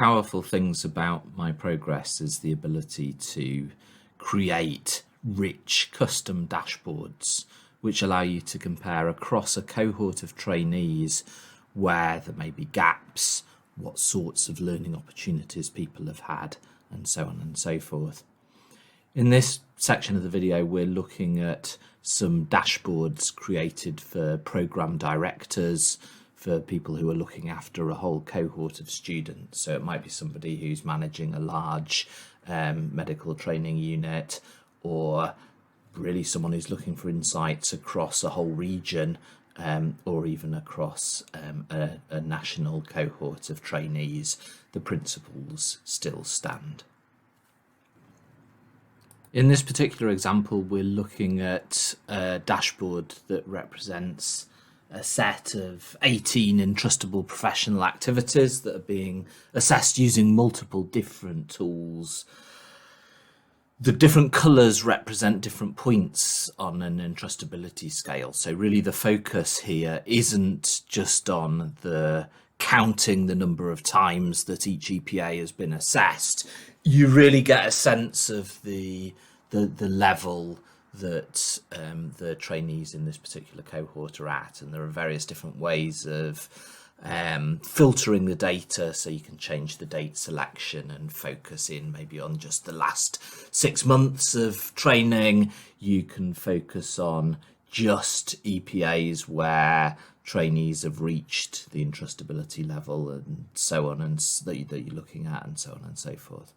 Powerful things about MyProgress is the ability to create rich custom dashboards which allow you to compare across a cohort of trainees where there may be gaps, what sorts of learning opportunities people have had, and so on and so forth. In this section of the video, we're looking at some dashboards created for program directors, for people who are looking after a whole cohort of students. So it might be somebody who's managing a large medical training unit, or really someone who's looking for insights across a whole region, or even across a national cohort of trainees. The principles still stand. In this particular example, we're looking at a dashboard that represents a set of 18 entrustable professional activities that are being assessed using multiple different tools. The different colours represent different points on an entrustability scale. So really the focus here isn't just on the counting the number of times that each EPA has been assessed. You really get a sense of the level that the trainees in this particular cohort are at, and there are various different ways of filtering the data, so you can change the date selection and focus in maybe on just the last 6 months of training. You can focus on just EPAs where trainees have reached the entrustability level, and so on, and that you're looking at, and so on and so forth.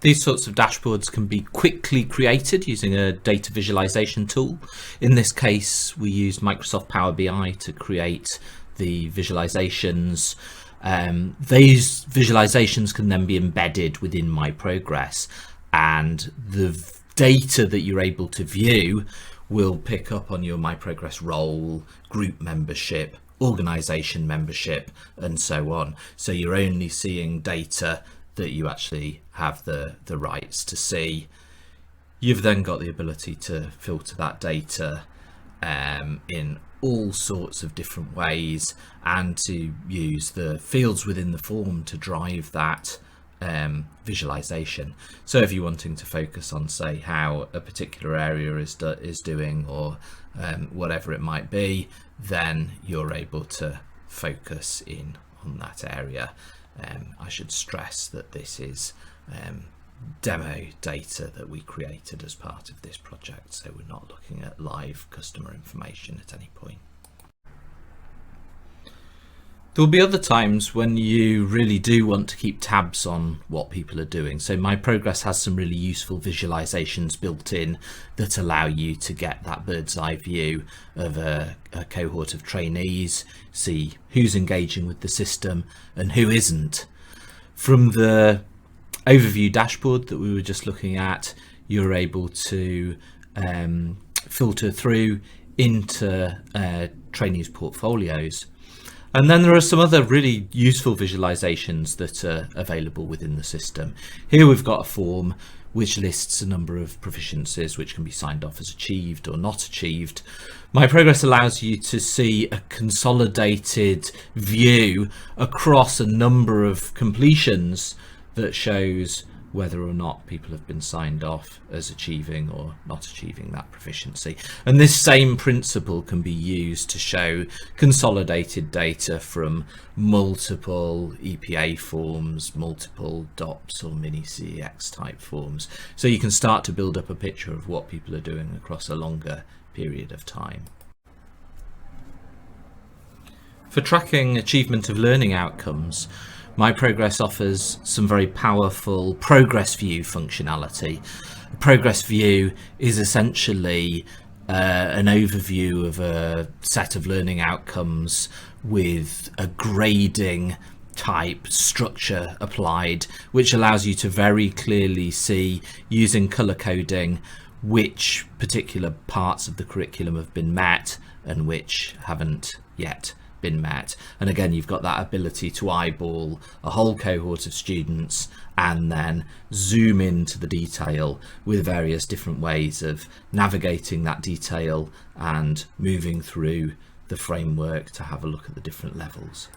These sorts of dashboards can be quickly created using a data visualization tool. In this case, we used Microsoft Power BI to create the visualizations. These visualizations can then be embedded within MyProgress, and the data that you're able to view will pick up on your MyProgress role, group membership, organization membership, and so on. So you're only seeing data that you actually have the rights to see. You've then got the ability to filter that data in all sorts of different ways, and to use the fields within the form to drive that visualization. So if you're wanting to focus on, say, how a particular area is doing, or whatever it might be, then you're able to focus in on that area. I should stress that this is demo data that we created as part of this project, so we're not looking at live customer information at any point. There will be other times when you really do want to keep tabs on what people are doing. So MyProgress has some really useful visualizations built in that allow you to get that bird's eye view of a cohort of trainees, see who's engaging with the system and who isn't. From the overview dashboard that we were just looking at, you're able to filter through into trainees' portfolios. And then there are some other really useful visualizations that are available within the system. Here we've got a form which lists a number of proficiencies which can be signed off as achieved or not achieved. MyProgress allows you to see a consolidated view across a number of completions that shows whether or not people have been signed off as achieving or not achieving that proficiency. And this same principle can be used to show consolidated data from multiple EPA forms, multiple DOPS or mini CEX type forms. So you can start to build up a picture of what people are doing across a longer period of time. For tracking achievement of learning outcomes, MyProgress offers some very powerful progress view functionality. A progress view is essentially an overview of a set of learning outcomes with a grading type structure applied, which allows you to very clearly see, using color coding, which particular parts of the curriculum have been met and which haven't yet been met. And again, you've got that ability to eyeball a whole cohort of students and then zoom into the detail with various different ways of navigating that detail and moving through the framework to have a look at the different levels.